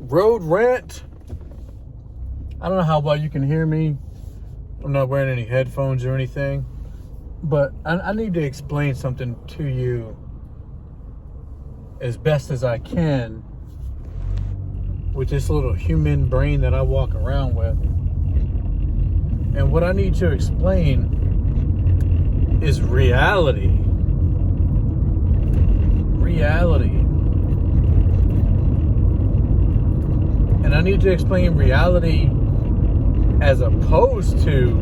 road rant. I don't know how well you can hear me. I'm not wearing any headphones or anything, but I need to explain something to you as best as I can with this little human brain that I walk around with. And what I need to explain is reality. Reality. And I need to explain reality as opposed to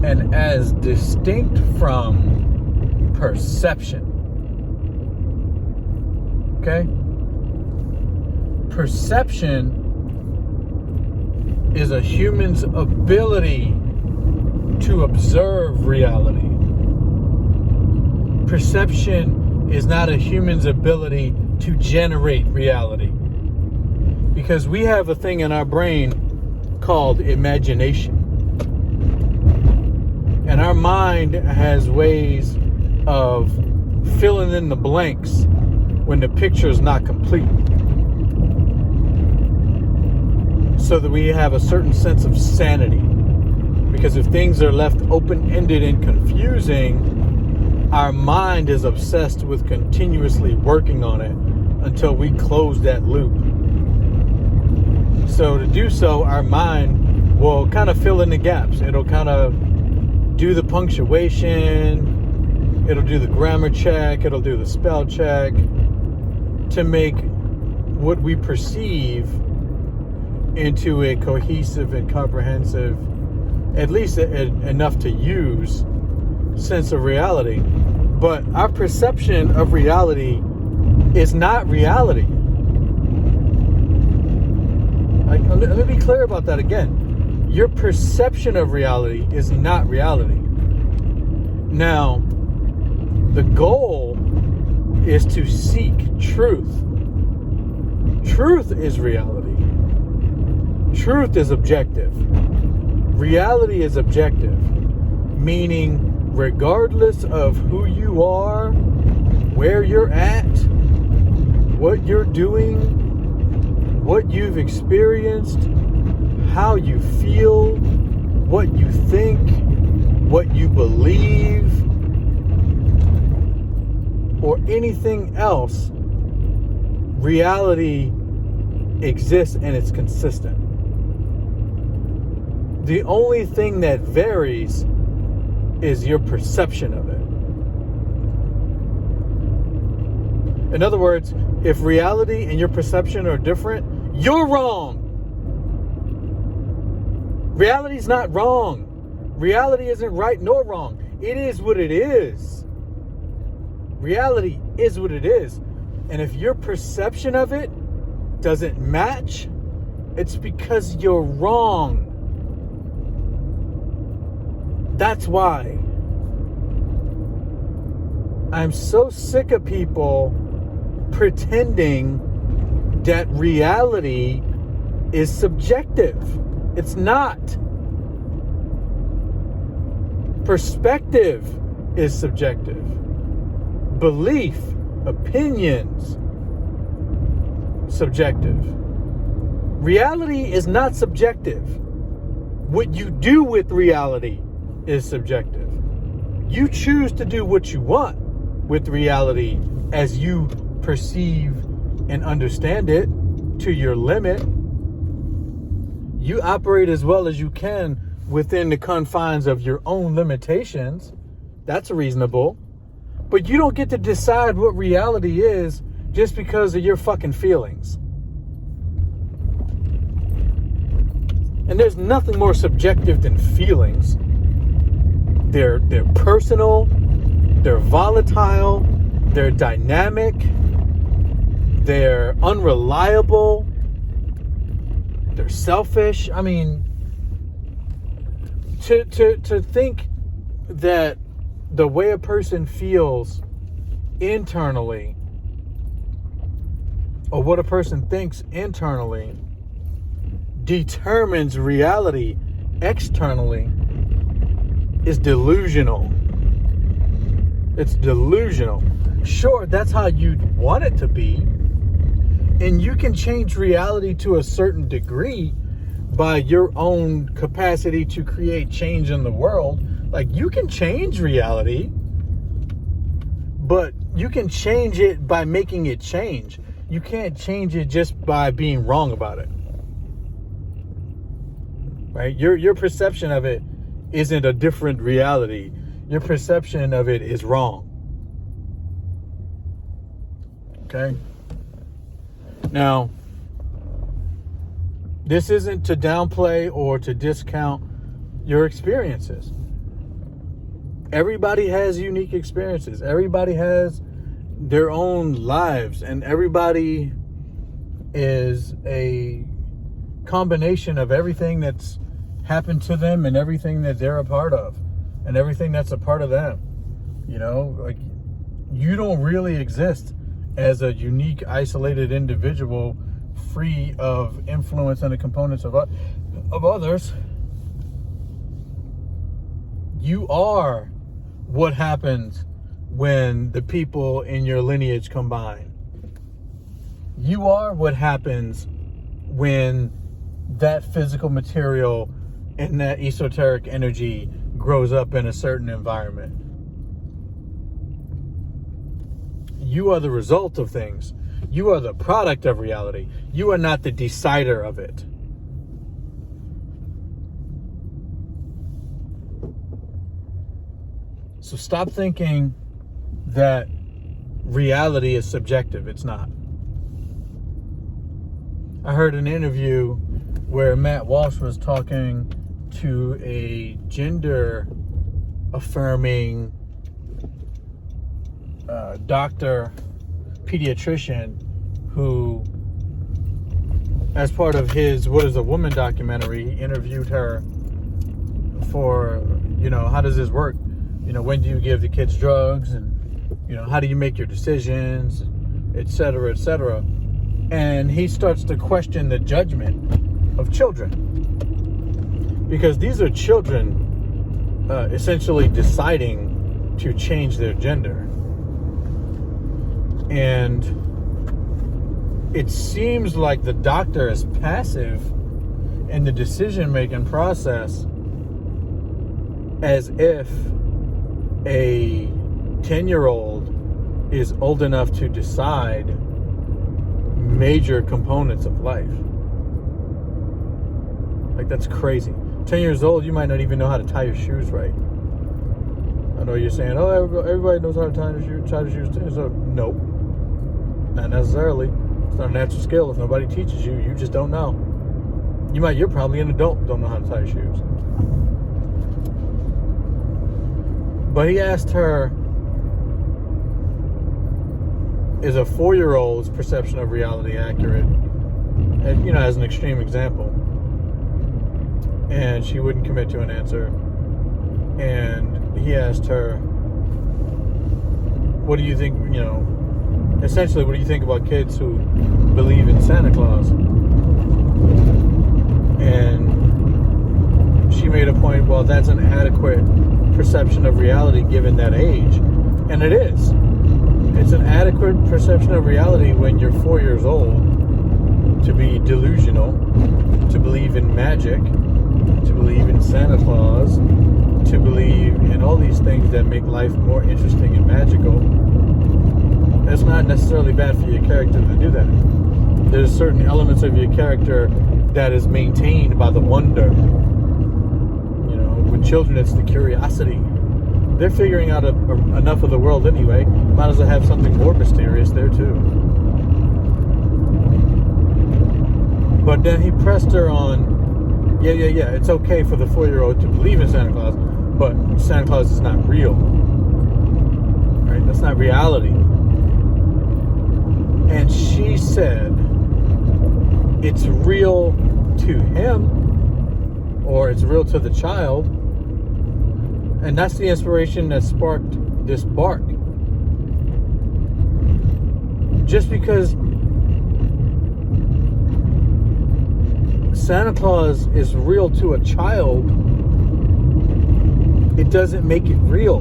and as distinct from perception. Okay? Perception is a human's ability to observe reality. Perception is not a human's ability to generate reality. Because we have a thing in our brain called imagination. And our mind has ways of filling in the blanks when the picture is not complete. So that we have a certain sense of sanity. Because if things are left open-ended and confusing, our mind is obsessed with continuously working on it until we close that loop. So to do so, our mind will kind of fill in the gaps. It'll kind of do the punctuation. It'll do the grammar check. It'll do the spell check to make what we perceive into a cohesive and comprehensive, at least enough to use, sense of reality. But our perception of reality is not reality. Let me be clear about that again. Your perception of reality is not reality. Now, the goal is to seek truth. Truth is reality. Truth is objective. Reality is objective, meaning regardless of who you are, where you're at, what you're doing, what you've experienced, how you feel, what you think, what you believe, or anything else, reality exists and it's consistent. The only thing that varies is your perception of it. In other words, if reality and your perception are different, you're wrong. Reality's not wrong. Reality isn't right nor wrong. It is what it is. Reality is what it is. And if your perception of it doesn't match, it's because you're wrong. That's why. I'm so sick of people pretending that reality is subjective. It's not. Perspective is subjective. Belief, opinions, subjective. Reality is not subjective. What you do with reality is subjective. You choose to do what you want with reality as you perceive and understand it to your limit. You operate as well as you can within the confines of your own limitations. That's reasonable. But you don't get to decide what reality is just because of your fucking feelings. And there's nothing more subjective than feelings. They're personal, they're volatile, they're dynamic, they're unreliable, they're selfish. I mean, to think that the way a person feels internally or what a person thinks internally determines reality externally is delusional. It's delusional. Sure, that's how you'd want it to be. And you can change reality to a certain degree by your own capacity to create change in the world. Like, you can change reality, but you can change it by making it change. You can't change it just by being wrong about it. Right? Your perception of it isn't a different reality. Your perception of it is wrong. Okay? Now, this isn't to downplay or to discount your experiences. Everybody has unique experiences. Everybody has their own lives, and everybody is a combination of everything that's happened to them and everything that they're a part of and everything that's a part of them. You know, like, you don't really exist as a unique, isolated individual free of influence and the components of others. You are what happens when the people in your lineage combine. You are what happens when that physical material and that esoteric energy grows up in a certain environment. You are the result of things. You are the product of reality. You are not the decider of it. So stop thinking that reality is subjective. It's not. I heard an interview where Matt Walsh was talking to a gender affirming doctor, pediatrician, who, as part of his What is a Woman documentary, interviewed her for, how does this work? When do you give the kids drugs? And, how do you make your decisions? Et cetera, et cetera. And he starts to question the judgment of children. Because these are children essentially deciding to change their gender. And it seems like the doctor is passive in the decision-making process, as if a 10-year-old is old enough to decide major components of life. Like, that's crazy. 10 years old, you might not even know how to tie your shoes right. I know you're saying, oh, everybody knows how to tie their shoes. So, nope. Not necessarily. It's not a natural skill. If nobody teaches you, you just don't know. You're probably an adult, don't know how to tie your shoes. But he asked her, is a 4-year-old's perception of reality accurate? And, as an extreme example. And she wouldn't commit to an answer. And he asked her, what do you think, essentially, what do you think about kids who believe in Santa Claus? And she made a point, well, that's an adequate perception of reality given that age. And it is. It's an adequate perception of reality when you're 4 years old to be delusional, to believe in magic, to believe in Santa Claus, to believe in all these things that make life more interesting and magical. That's not necessarily bad for your character to do that. There's certain elements of your character that is maintained by the wonder. With children, it's the curiosity. They're figuring out enough of the world anyway. Might as well have something more mysterious there too. But then he pressed her on, yeah, it's okay for the 4-year-old to believe in Santa Claus, but Santa Claus is not real. Right? That's not reality. And she said it's real to him, or it's real to the child. And that's the inspiration that sparked this bark. Just because Santa Claus is real to a child, it doesn't make it real.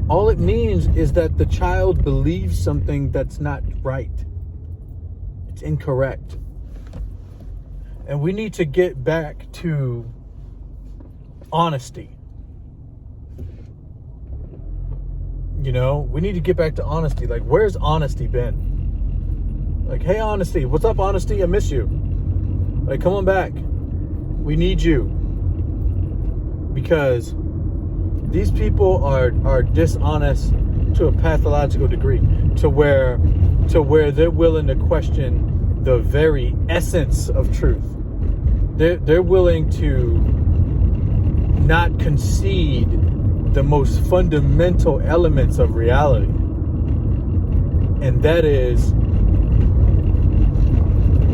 All it means is that the child believes something that's not right. It's incorrect. And we need to get back to honesty. You know, we need to get back to honesty. Like, where's honesty been? Like, hey, honesty, what's up, honesty? I miss you. Like, come on back. We need you. Because these people are dishonest to a pathological degree, to where they're willing to question the very essence of truth. They're willing to not concede the most fundamental elements of reality. And that is,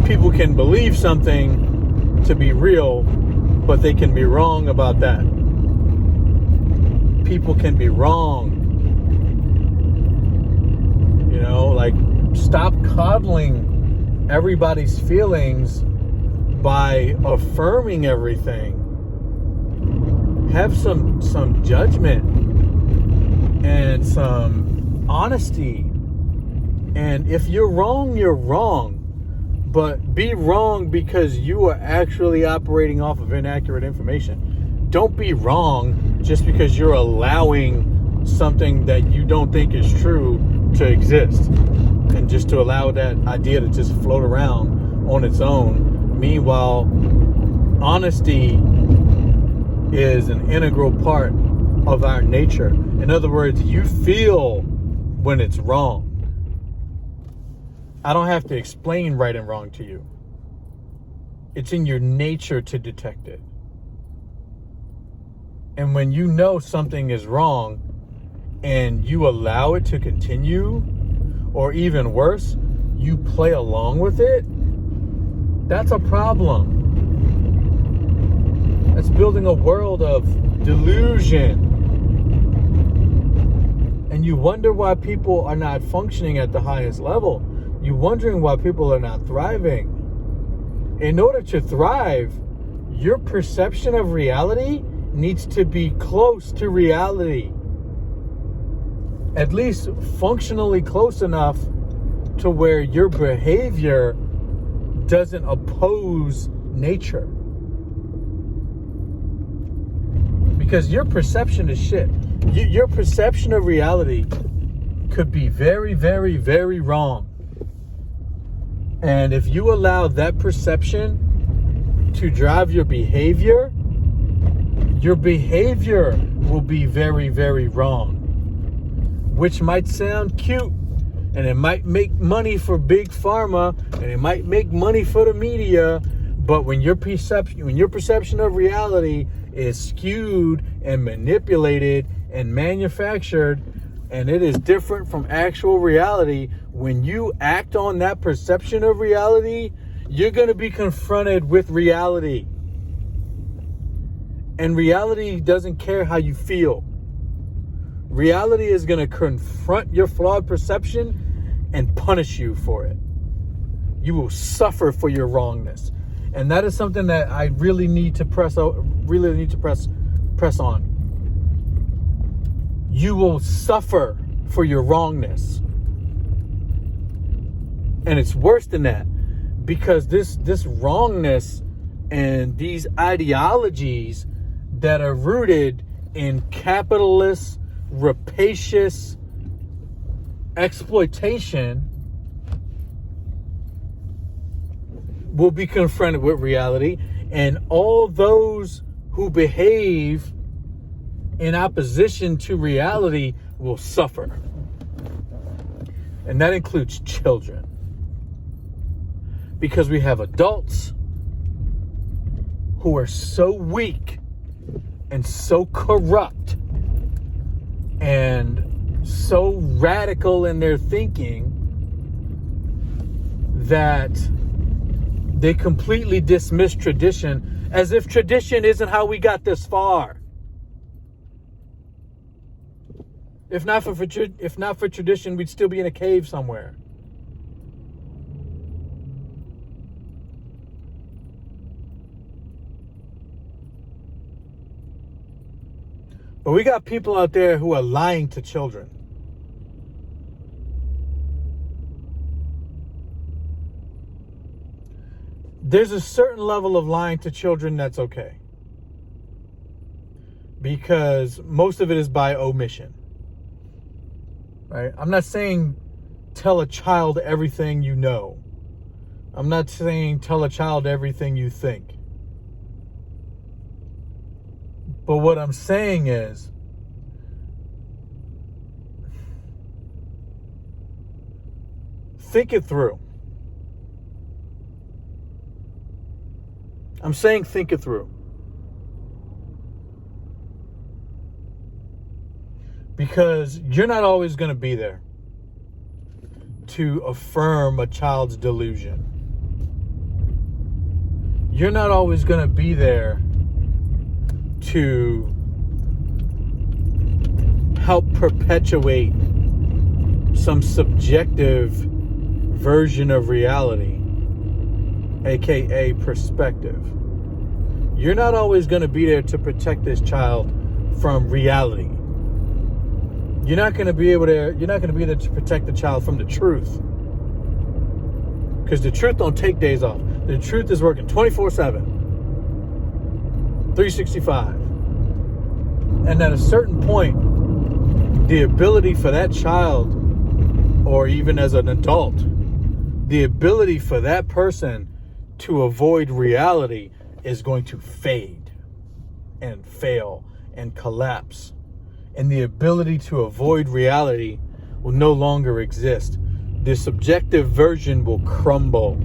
people can believe something to be real, but they can be wrong about that. People can be wrong. You know, like, stop coddling everybody's feelings by affirming everything. Have some judgment and some honesty. And if you're wrong, you're wrong. But be wrong because you are actually operating off of inaccurate information. Don't be wrong just because you're allowing something that you don't think is true to exist. And just to allow that idea to just float around on its own. Meanwhile, honesty is an integral part of our nature. In other words, you feel when it's wrong. I don't have to explain right and wrong to you. It's in your nature to detect it. And when you know something is wrong and you allow it to continue, or even worse, you play along with it, that's a problem. That's building a world of delusion. And you wonder why people are not functioning at the highest level. You're wondering why people are not thriving. In order to thrive, your perception of reality needs to be close to reality. At least functionally close enough to where your behavior doesn't oppose nature. Because your perception is shit. Your perception of reality could be very, very, very wrong. And if you allow that perception to drive your behavior will be very, very wrong. Which might sound cute, and it might make money for big pharma, and it might make money for the media, but when your perception of reality is skewed and manipulated and manufactured, and it is different from actual reality, when you act on that perception of reality, you're going to be confronted with reality. And reality doesn't care how you feel. Reality is going to confront your flawed perception and punish you for it. You will suffer for your wrongness. And that is something that I really need to press on. You will suffer for your wrongness. And it's worse than that, because this wrongness and these ideologies that are rooted in capitalist, rapacious exploitation will be confronted with reality, and all those who behave in opposition to reality will suffer. And that includes children. Because we have adults who are so weak and so corrupt and so radical in their thinking that they completely dismiss tradition as if tradition isn't how we got this far. If not for tradition, we'd still be in a cave somewhere. But we got people out there who are lying to children. There's a certain level of lying to children that's okay, because most of it is by omission, right? I'm not saying tell a child everything you know. I'm not saying tell a child everything you think. But what I'm saying is, think it through. I'm saying think it through. Because you're not always going to be there to affirm a child's delusion. You're not always going to be there to help perpetuate some subjective version of reality, aka perspective. You're not always going to be there to protect this child from reality. You're not going to be there to protect the child from the truth. Because the truth don't take days off. The truth is working 24/7, 365. And at a certain point, the ability for that child, or even as an adult, the ability for that person to avoid reality is going to fade and fail and collapse. And the ability to avoid reality will no longer exist. The subjective version will crumble.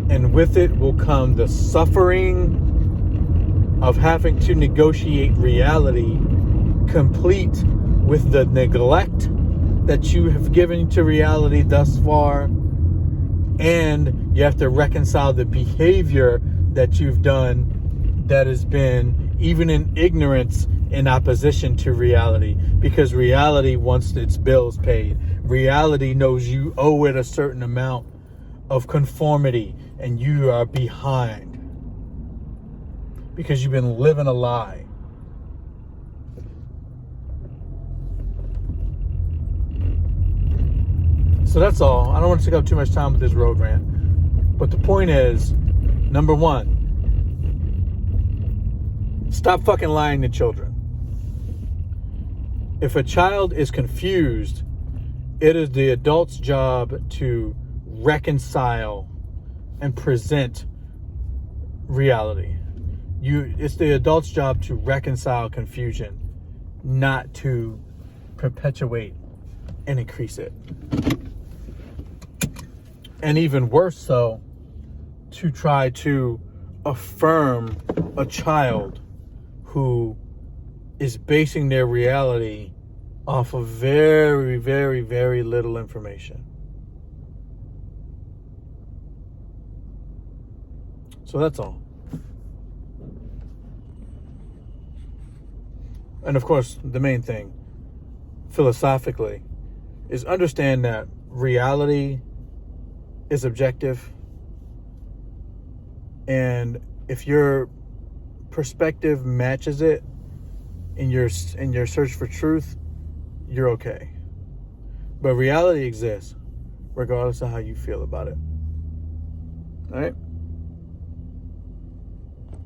And with it will come the suffering of having to negotiate reality, complete with the neglect that you have given to reality thus far. And you have to reconcile the behavior that you've done that has been, even in ignorance, in opposition to reality. Because reality wants its bills paid. Reality knows you owe it a certain amount of conformity, and you are behind because you've been living a lie. So that's all. I don't want to take up too much time with this road rant. But the point is, number one, stop fucking lying to children. If a child is confused, it is the adult's job to reconcile and present reality. It's the adult's job to reconcile confusion, not to perpetuate and increase it. And even worse so, to try to affirm a child who is basing their reality off of very, very, very little information. So that's all. And of course, the main thing, philosophically, is understand that reality is objective. And if your perspective matches it in your search for truth, you're okay. But reality exists regardless of how you feel about it. All right?